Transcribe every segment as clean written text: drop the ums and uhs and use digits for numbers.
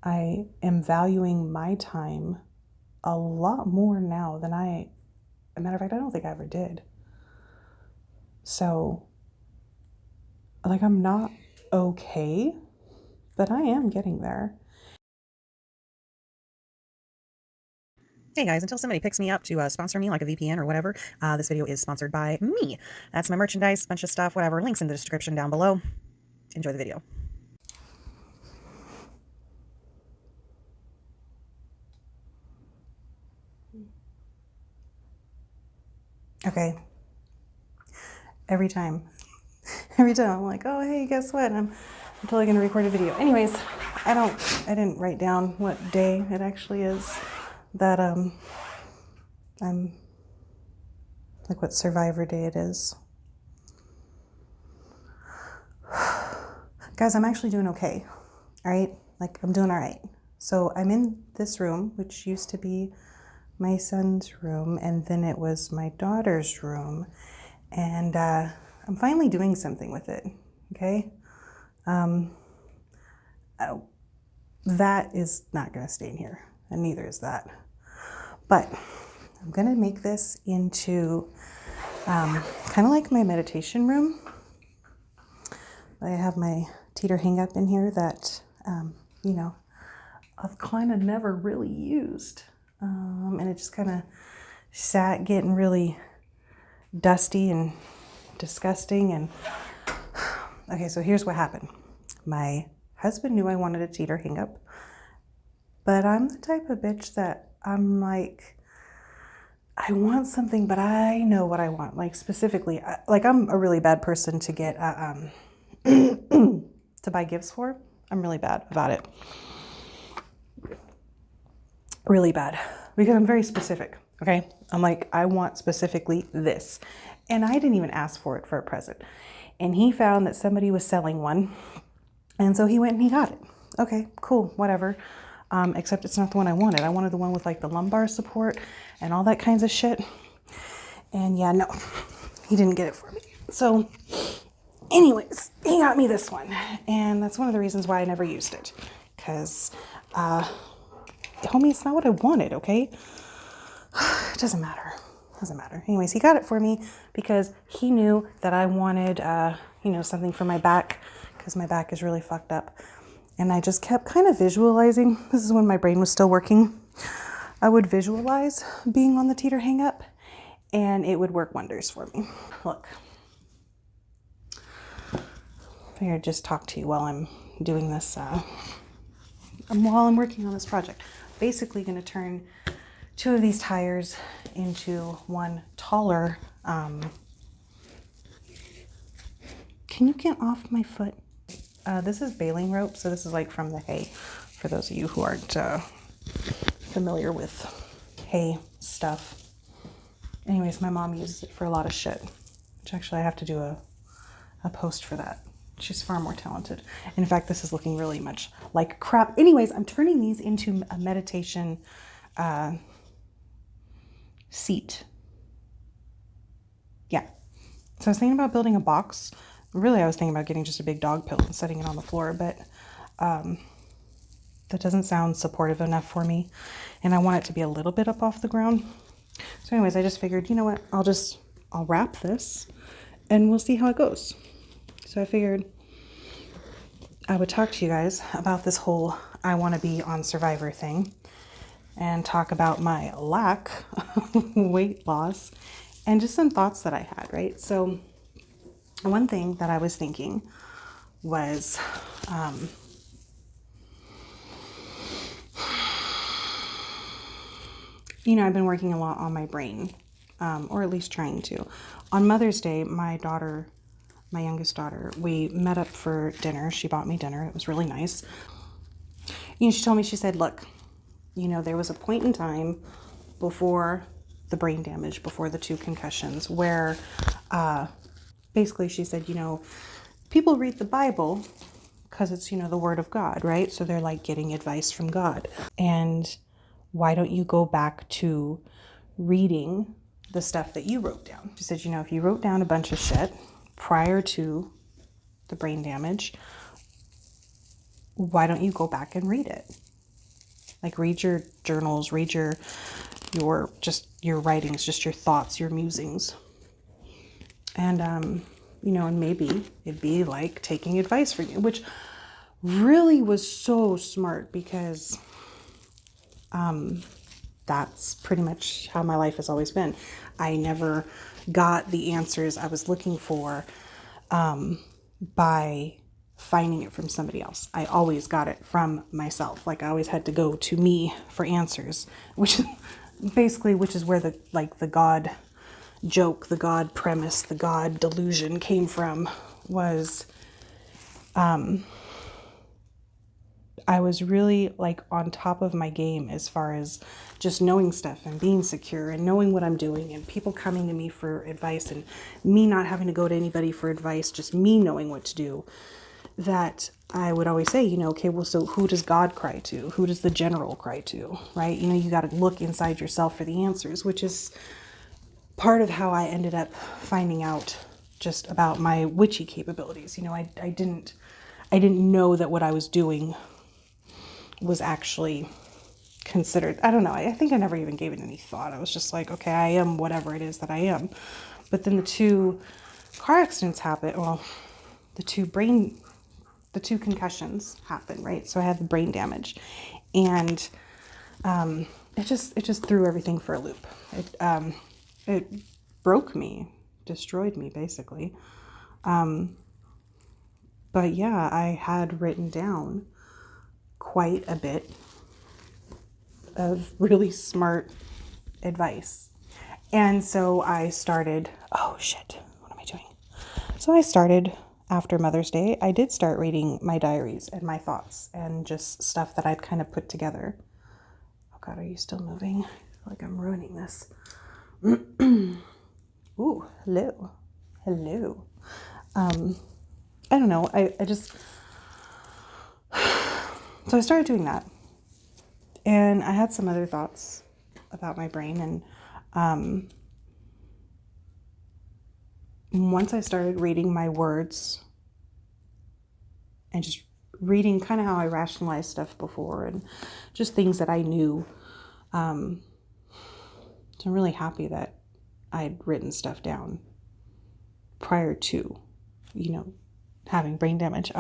I am valuing my time a lot more now than as a matter of fact, I don't think I ever did. So, like, I'm not okay, but I am getting there. Hey guys, until somebody picks me up to sponsor me like a VPN or whatever, this video is sponsored by me. That's my merchandise, bunch of stuff, whatever. Links in the description down below. Enjoy the video. Okay. Every time I'm like, oh, hey, guess what? I'm totally going to record a video. Anyways, I didn't write down what day it actually is that, I'm like what Survivor Day it is. Guys, I'm actually doing okay. All right. Like, I'm doing all right. So I'm in this room, which used to be my son's room, and then it was my daughter's room. And I'm finally doing something with it. Okay. That is not going to stay in here, and neither is that. But I'm going to make this into kind of like my meditation room. I have my teeter hang up in here that, I've kind of never really used. And it just kind of sat getting really dusty and disgusting. And okay, so here's what happened. My husband knew I wanted a teeter hang up, but I'm the type of bitch that I'm like, I want something, but I know what I want. Like specifically, I'm a really bad person to get, to buy gifts for. I'm really bad about it. Really bad, because I'm very specific. Okay. I'm like, I want specifically this. And I didn't even ask for it for a present. And he found that somebody was selling one. And so he went and he got it. Okay, cool, whatever. Except it's not the one I wanted. I wanted the one with like the lumbar support and all that kinds of shit. And yeah, no, he didn't get it for me. So anyways, he got me this one. And that's one of the reasons why I never used it. Because, homie, it's not what I wanted, okay? It doesn't matter. Doesn't matter. Anyways, he got it for me because he knew that I wanted, something for my back, because my back is really fucked up. And I just kept kind of visualizing. This is when my brain was still working. I would visualize being on the teeter hang up, and it would work wonders for me. Look, I figured I'd just talk to you while I'm doing this, while I'm working on this project. Basically going to turn 2 of these tires into one taller. Can you get off my foot? This is baling rope, so this is like from the hay, for those of you who aren't familiar with hay stuff. Anyways, my mom uses it for a lot of shit, which actually I have to do a post for that. She's far more talented. In fact, this is looking really much like crap. Anyways, I'm turning these into a meditation seat. Yeah. So I was thinking about building a box. Really, I was thinking about getting just a big dog pillow and setting it on the floor, but that doesn't sound supportive enough for me. And I want it to be a little bit up off the ground. So anyways, I just figured, you know what? I'll wrap this and we'll see how it goes. So I figured I would talk to you guys about this whole I want to be on Survivor thing and talk about my lack of weight loss and just some thoughts that I had, right? So one thing that I was thinking was, I've been working a lot on my brain, or at least trying to. On Mother's Day, my youngest daughter, we met up for dinner. She bought me dinner. It was really nice. She told me, she said, look, there was a point in time before the brain damage, before the 2 concussions, where basically she said, people read the Bible because it's, the word of God, right? So they're like getting advice from God. And why don't you go back to reading the stuff that you wrote down? She said, if you wrote down a bunch of shit prior to the brain damage, why don't you go back and read it? Like read your journals, read your writings, just your thoughts, your musings. And, you know, and maybe it'd be like taking advice from you, which really was so smart because that's pretty much how my life has always been. I never got the answers I was looking for by finding it from somebody else. I always got it from myself. Like I always had to go to me for answers, which is where the God joke, the God premise, the God delusion came from. Was I was really like on top of my game as far as just knowing stuff and being secure and knowing what I'm doing and people coming to me for advice and me not having to go to anybody for advice, just me knowing what to do. That I would always say, you know, okay, well, so who does God cry to? Who does the general cry to, right? You know, you got to look inside yourself for the answers, which is part of how I ended up finding out just about my witchy capabilities. You know, I didn't know that what I was doing was actually considered. I don't know. I think I never even gave it any thought. I was just like, okay, I am whatever it is that I am. But then the 2 car accidents happened. Well, the two concussions happened, right? So I had the brain damage, and it just threw everything for a loop. It broke me, destroyed me, basically. But yeah, I had written down quite a bit of really smart advice. And so I started, oh shit, what am I doing? So I started after Mother's Day, I did start reading my diaries and my thoughts and just stuff that I'd kind of put together. Oh God, are you still moving? I feel like I'm ruining this. Ooh, hello. Hello. I don't know. I just, so I started doing that. And I had some other thoughts about my brain. And once I started reading my words and just reading kind of how I rationalized stuff before and just things that I knew, so I'm really happy that I had written stuff down prior to, you know, having brain damage.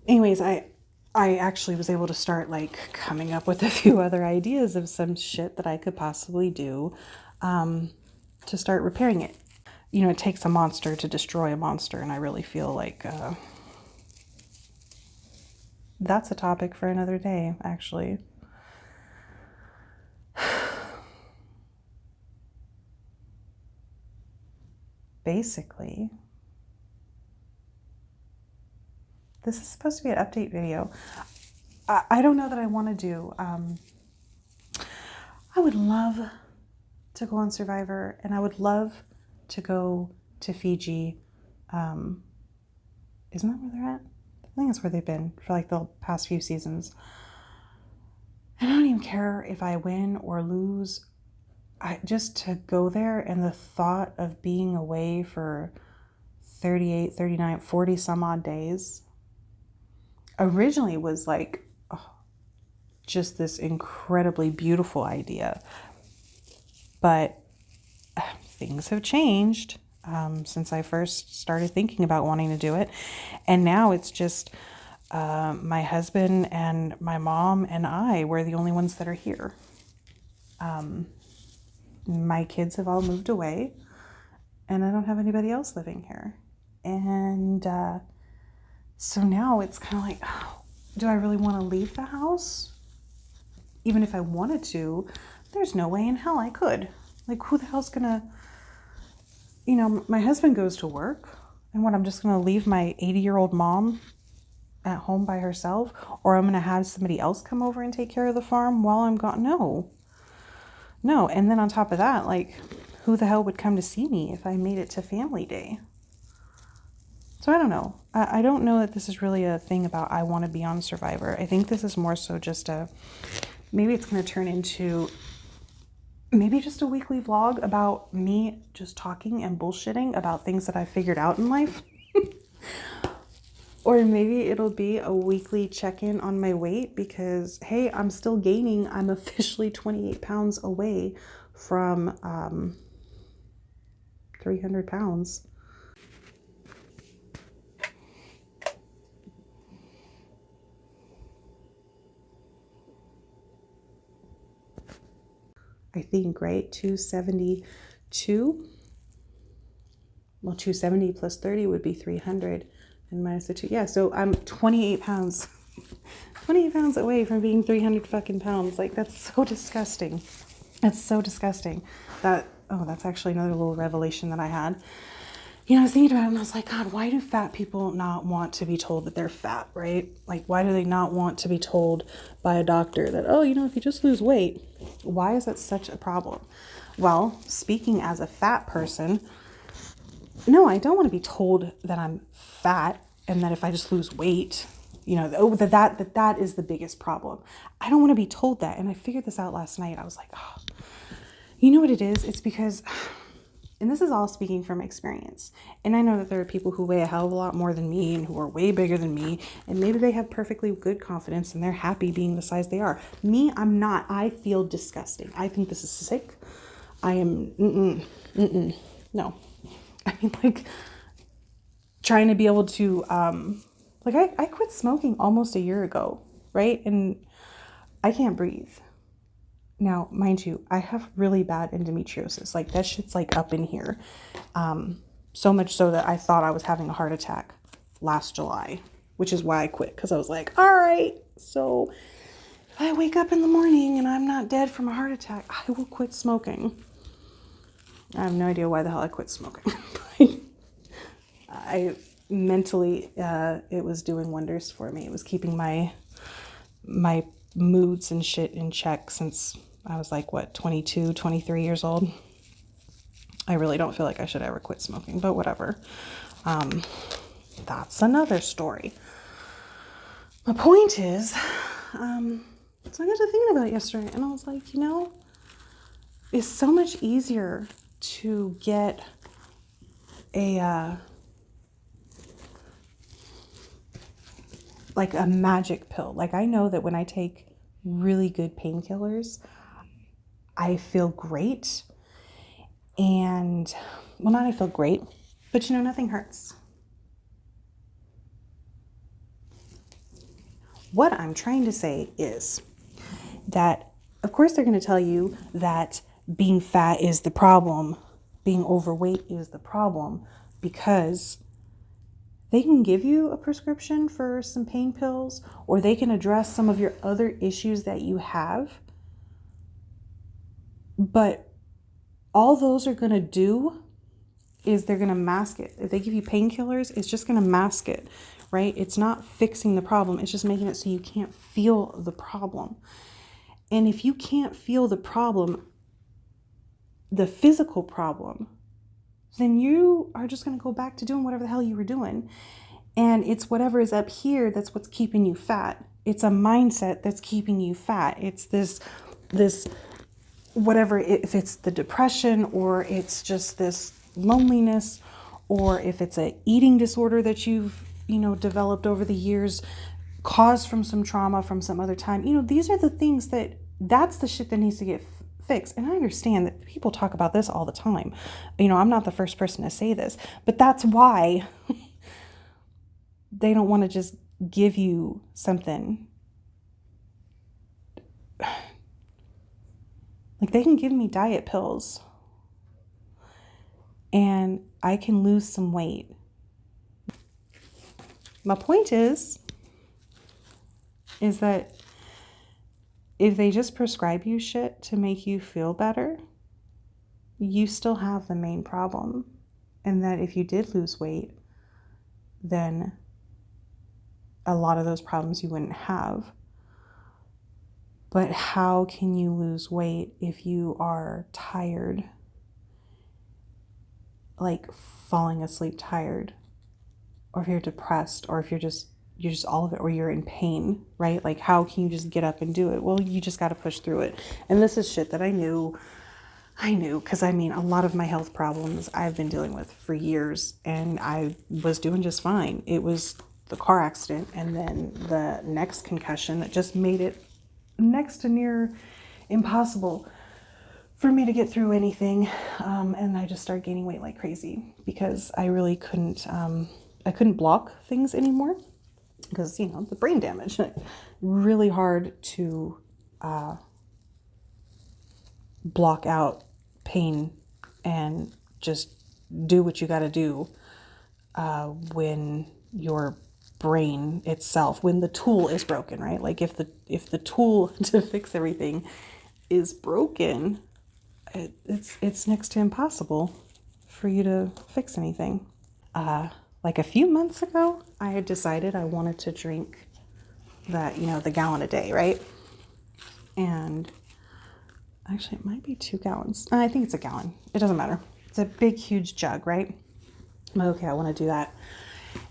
Anyways, I actually was able to start like coming up with a few other ideas of some shit that I could possibly do to start repairing it. You know, it takes a monster to destroy a monster, and I really feel like that's a topic for another day, actually. Basically, this is supposed to be an update video. I don't know that I want to do. I would love to go on Survivor, and I would love to go to Fiji. Isn't that where they're at? I think that's where they've been for like the past few seasons. And I don't even care if I win or lose. Just to go there, and the thought of being away for 38, 39, 40 some odd days originally was like just this incredibly beautiful idea. But things have changed since I first started thinking about wanting to do it. And now it's just my husband and my mom and I, we're the only ones that are here. My kids have all moved away, and I don't have anybody else living here. And so now it's kind of like, oh, do I really want to leave the house? Even if I wanted to, there's no way in hell I could. Like, who the hell's gonna, you know, my husband goes to work, and what, I'm just gonna leave my 80-year-old mom at home by herself? Or I'm gonna have somebody else come over and take care of the farm while I'm gone? No. And then on top of that, like, who the hell would come to see me if I made it to family day? So I don't know. I don't know that this is really a thing about I want to be on Survivor. I think this is more so just maybe it's going to turn into maybe just a weekly vlog about me just talking and bullshitting about things that I figured out in life. Or maybe it'll be a weekly check-in on my weight because, hey, I'm still gaining. I'm officially 28 pounds away from 300 pounds. I think, right? 272. Well, 270 plus 30 would be 300 and minus the 2. Yeah, so I'm 28 pounds. 28 pounds away from being 300 fucking pounds. Like, that's so disgusting. That's so disgusting. That's actually another little revelation that I had. I was thinking about it and I was like, God, why do fat people not want to be told that they're fat, right? Like, why do they not want to be told by a doctor that, oh, if you just lose weight? Why is that such a problem? Well, speaking as a fat person, no, I don't want to be told that I'm fat and that if I just lose weight, that is the biggest problem. I don't want to be told that. And I figured this out last night. I was like, oh, you know what it is? It's because, and this is all speaking from experience. And I know that there are people who weigh a hell of a lot more than me and who are way bigger than me. And maybe they have perfectly good confidence and they're happy being the size they are. Me, I'm not. I feel disgusting. I think this is sick. I am, no. I mean, like, trying to be able to, I quit smoking almost a year ago, right? And I can't breathe. Now, mind you, I have really bad endometriosis. Like, that shit's like up in here. So much so that I thought I was having a heart attack last July, which is why I quit. Because I was like, all right, so if I wake up in the morning and I'm not dead from a heart attack, I will quit smoking. I have no idea why the hell I quit smoking. I mentally, it was doing wonders for me. It was keeping my moods and shit in check since I was like, 22, 23 years old. I really don't feel like I should ever quit smoking, but whatever. That's another story. My point is, so I got to thinking about it yesterday and I was like, it's so much easier to get a magic pill. Like, I know that when I take really good painkillers, I feel great. And, well, not I feel great, but nothing hurts. What I'm trying to say is that, of course, they're going to tell you that being fat is the problem, being overweight is the problem, because they can give you a prescription for some pain pills, or they can address some of your other issues that you have. But all those are going to do is they're going to mask it. If they give you painkillers, it's just going to mask it, right? It's not fixing the problem. It's just making it so you can't feel the problem. And if you can't feel the problem, the physical problem, then you are just going to go back to doing whatever the hell you were doing. And it's whatever is up here that's what's keeping you fat. It's a mindset that's keeping you fat. It's this whatever, if it's the depression, or it's just this loneliness, or if it's a eating disorder that you've, developed over the years, caused from some trauma from some other time. These are the things that's the shit that needs to get fixed. And I understand that people talk about this all the time. I'm not the first person to say this, but that's why they don't want to just give you something. Like, they can give me diet pills and I can lose some weight. My point is that if they just prescribe you shit to make you feel better, you still have the main problem. And that if you did lose weight, then a lot of those problems you wouldn't have. But how can you lose weight if you are tired? Like falling asleep tired, or if you're depressed, or if you're just all of it, or you're in pain, right? Like, how can you just get up and do it? Well, you just got to push through it. And this is shit that I knew, because a lot of my health problems I've been dealing with for years, and I was doing just fine. It was the car accident and then the next concussion that just made it next to near impossible for me to get through anything. And I just started gaining weight like crazy because I really couldn't, I couldn't block things anymore because, you know, the brain damage. Really hard to block out pain and just do what you got to do when your brain itself, when the tool is broken, right? Like if the tool to fix everything is broken, it's next to impossible for you to fix anything. Like a few months ago, I had decided I wanted to drink that, you know, the gallon a day, right? And actually, it might be 2 gallons. I think it's a gallon. It doesn't matter. It's a big, huge jug, right? I'm like, okay, I want to do that.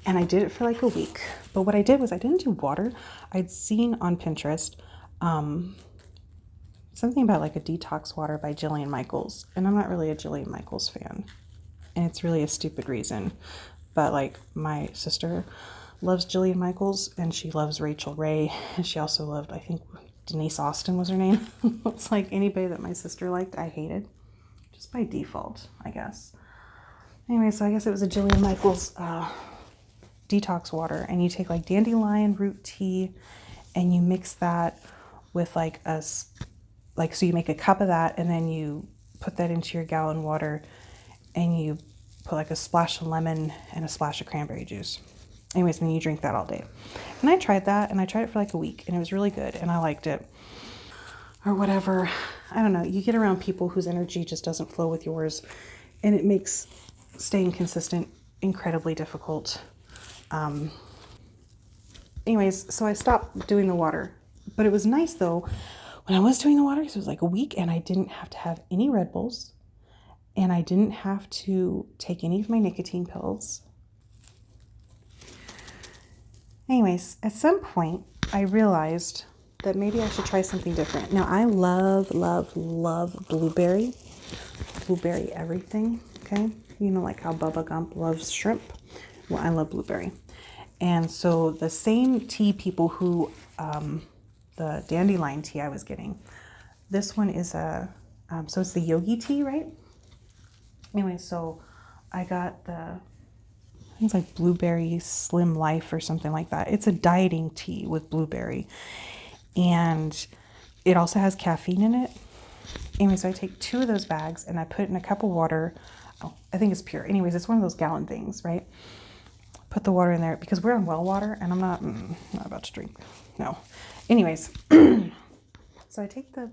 And I did it for like a week. But what I did was I didn't do water. I'd seen on Pinterest something about like a Detox Water by Jillian Michaels. And I'm not really a Jillian Michaels fan. And it's really a stupid reason. But like my sister loves Jillian Michaels and she loves Rachel Ray. And she also loved, I think, Denise Austin was her name. It's like anybody that my sister liked, I hated. Just by default, I guess. Anyway, so I guess it was a Jillian Michaels detox water. And you take like dandelion root tea and you mix that with like so you make a cup of that and then you put that into your gallon water and you put like a splash of lemon and a splash of cranberry juice. Anyways, then you drink that all day. And I tried that and I tried it for like a week and it was really good and I liked it. Or whatever. I don't know. You get around people whose energy just doesn't flow with yours and it makes staying consistent incredibly difficult. Anyways, so I stopped doing the water. But it was nice though when I was doing the water because it was like a week and I didn't have to have any Red Bulls and I didn't have to take any of my nicotine pills. Anyways, at some point I realized that maybe I should try something different. Now I love blueberry everything, okay? You know, like how Bubba Gump loves shrimp. Well, I love blueberry. And so the same tea people who, the dandelion tea I was getting, this one is so it's the yogi tea, right? Anyway, so I got I think it's like blueberry slim life or something like that. It's a dieting tea with blueberry. And it also has caffeine in it. Anyway, so I take 2 of those bags and I put it in a cup of water. Oh, I think it's pure. Anyways, it's one of those gallon things, right? Put the water in there because we're on well water and I'm not about to drink. No. Anyways, so I take the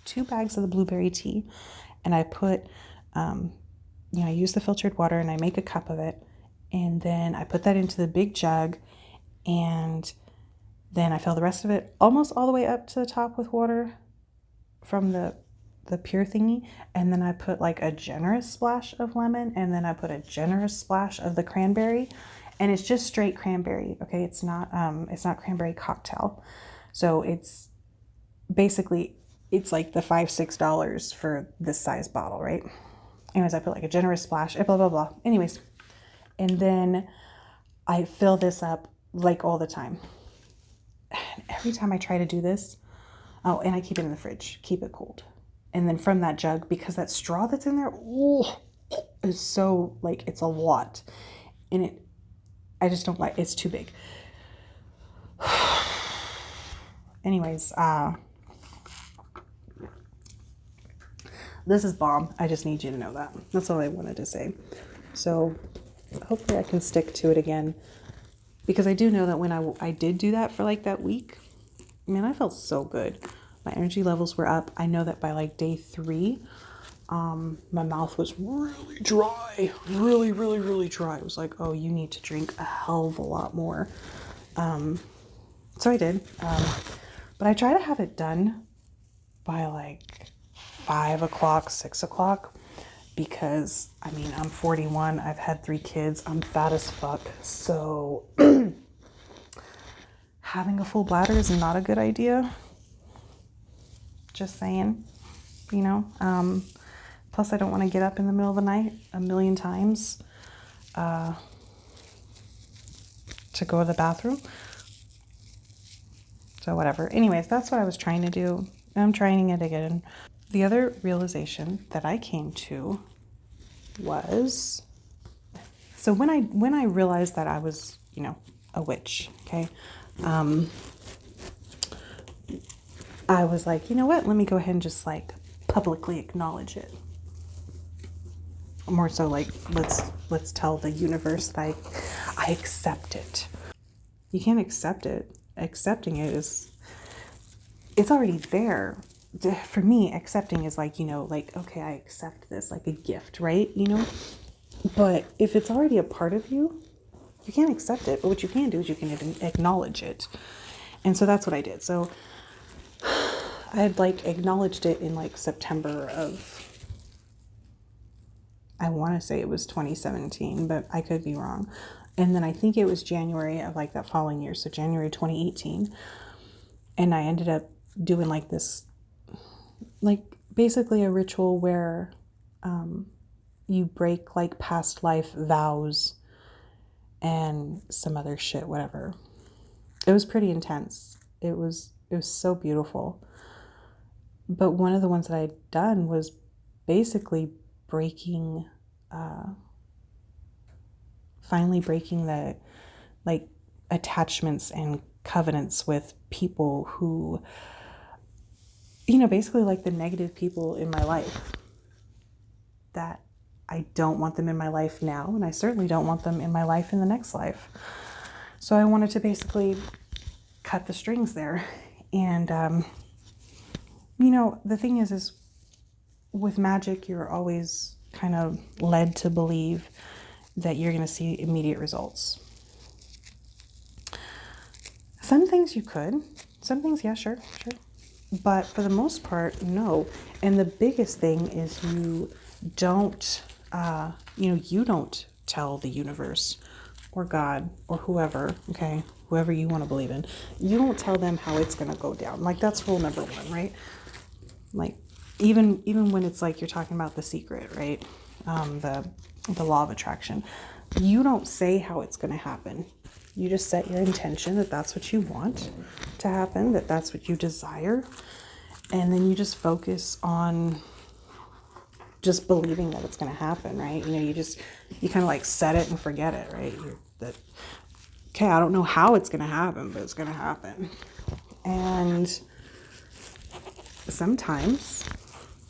2 bags of the blueberry tea and I put, I use the filtered water and I make a cup of it. And then I put that into the big jug and then I fill the rest of it almost all the way up to the top with water from the pure thingy. And then I put like a generous splash of lemon and then I put a generous splash of the cranberry. And it's just straight cranberry, okay? It's not cranberry cocktail. So it's basically, it's like the $5-6 for this size bottle, right? Anyways, I put like a generous splash, blah, blah, blah. Anyways, and then I fill this up like all the time. And every time I try to do this, oh, and I keep it in the fridge, keep it cold. And then from that jug, because that straw that's in there, is so, like, it's a lot. And I just don't like, it's too big. Anyways, this is bomb. I just need you to know that. That's all I wanted to say. So hopefully I can stick to it again. Because I do know that when I did do that for like that week, man, I felt so good. My energy levels were up. I know that by like day 3, my mouth was really dry. Really, really, really dry. It was like, oh, you need to drink a hell of a lot more. So I did. But I try to have it done by like 5 o'clock, 6 o'clock. Because, I mean, I'm 41. I've had 3 kids. I'm fat as fuck. So having a full bladder is not a good idea. Just saying, you know. Plus, I don't want to get up in the middle of the night a million times to to go to the bathroom. So whatever. Anyways, that's what I was trying to do. I'm trying it again. The other realization that I came to was, so when I realized that I was, you know, a witch, okay, I was like, you know what? Let me go ahead and just like publicly acknowledge it. More so like, let's tell the universe that I accept it. You can't accept it. Accepting it is, it's already there. For me, accepting is like, you know, like, okay, I accept this, like a gift, right? You know, but if it's already a part of you, you can't accept it. But what you can do is you can acknowledge it. And so that's what I did. So I had like acknowledged it in like September of, I want to say it was 2017, but I could be wrong. And then I think it was January of like that following year. So January 2018. And I ended up doing like this, like basically a ritual where you break like past life vows and some other shit, whatever. It was pretty intense. It was so beautiful. But one of the ones that I had done was basically finally breaking the like attachments and covenants with people who, you know, basically like the negative people in my life that I don't want them in my life now. And I certainly don't want them in my life in the next life. So I wanted to basically cut the strings there. And, you know, the thing is with magic, you're always kind of led to believe that you're going to see immediate results. Some things you could, some things, yeah, sure. But for the most part, no. And the biggest thing is you don't tell the universe or God or whoever, okay, whoever you want to believe in, you don't tell them how it's going to go down. Like that's rule number one, right? Like even when it's like you're talking about The Secret, right? The law of attraction. You don't say how it's going to happen. You just set your intention that that's what you want to happen, that that's what you desire. And then you just focus on just believing that it's going to happen, right? You know, you kind of like set it and forget it, right? Okay, I don't know how it's going to happen, but it's going to happen. And sometimes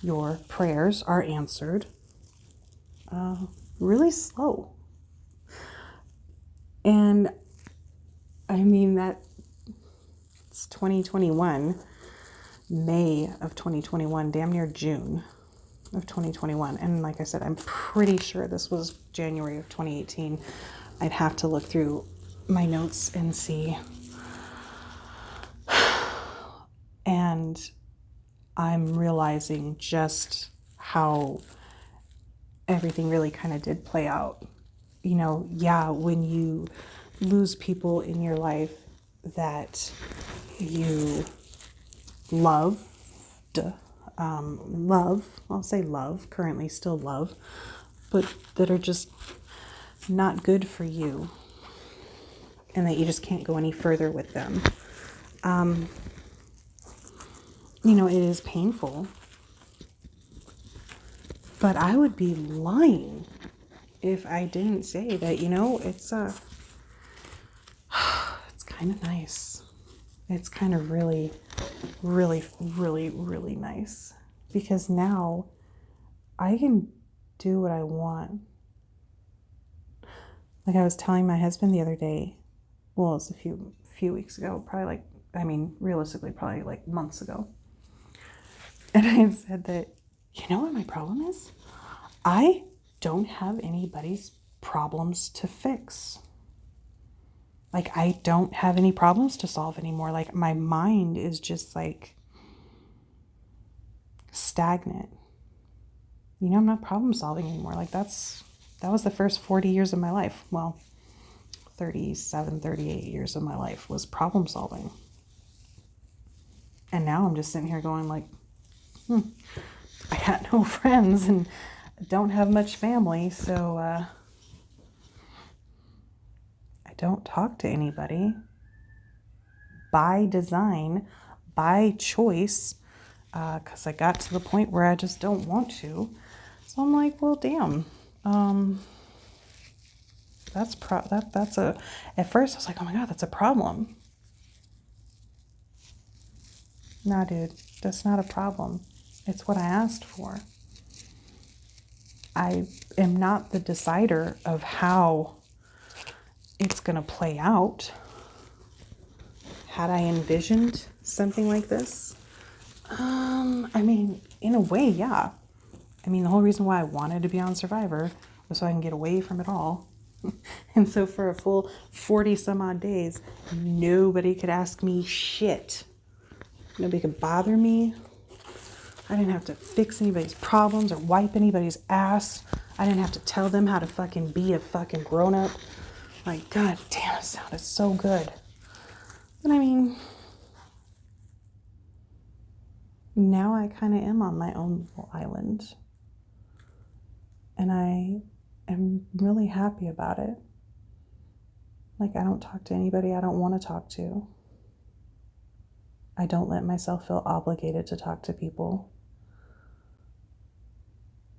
your prayers are answered really slow. And I mean, it's 2021, May of 2021, damn near June of 2021. And like I said, I'm pretty sure this was January of 2018. I'd have to look through my notes and see. And I'm realizing just how everything really kind of did play out. You know, yeah, when you lose people in your life that you loved, I'll say love, currently still love, but that are just not good for you and that you just can't go any further with them. You know, it is painful, but I would be lying if I didn't say that, you know, it's kind of nice. It's kind of really, really, really, really nice because now I can do what I want. Like I was telling my husband the other day, well, it's a few weeks ago, realistically, probably like months ago. And I said that, you know what my problem is? I don't have anybody's problems to fix. Like, I don't have any problems to solve anymore. Like, my mind is just like stagnant. You know, I'm not problem solving anymore. Like, that was the first 40 years of my life. Well, 37, 38 years of my life was problem solving. And now I'm just sitting here going like, I got no friends and don't have much family, so I don't talk to anybody by design, by choice, because I got to the point where I just don't want to. So I'm like, well, damn. That's a, at first I was like, oh my God, that's a problem. Nah, dude, that's not a problem. It's what I asked for. I am not the decider of how it's going to play out. Had I envisioned something like this? I mean, in a way, yeah. I mean, the whole reason why I wanted to be on Survivor was so I can get away from it all. And so for a full 40 some odd days, nobody could ask me shit. Nobody could bother me. I didn't have to fix anybody's problems or wipe anybody's ass. I didn't have to tell them how to fucking be a fucking grown-up. Like, God damn, it sounded so good. But I mean, now I kind of am on my own little island. And I am really happy about it. Like, I don't talk to anybody I don't want to talk to. I don't let myself feel obligated to talk to people.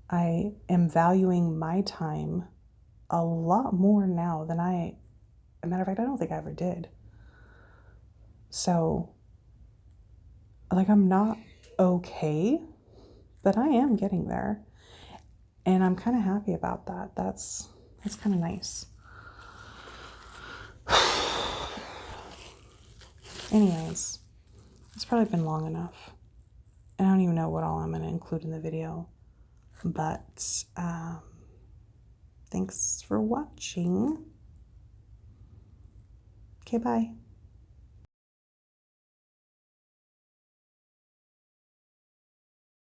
I am valuing my time a lot more now than as a matter of fact, I don't think I ever did. So, like, I'm not okay, but I am getting there. And I'm kind of happy about that. That's kind of nice. Anyways, it's probably been long enough. I don't even know what all I'm going to include in the video. But thanks for watching. Okay, bye.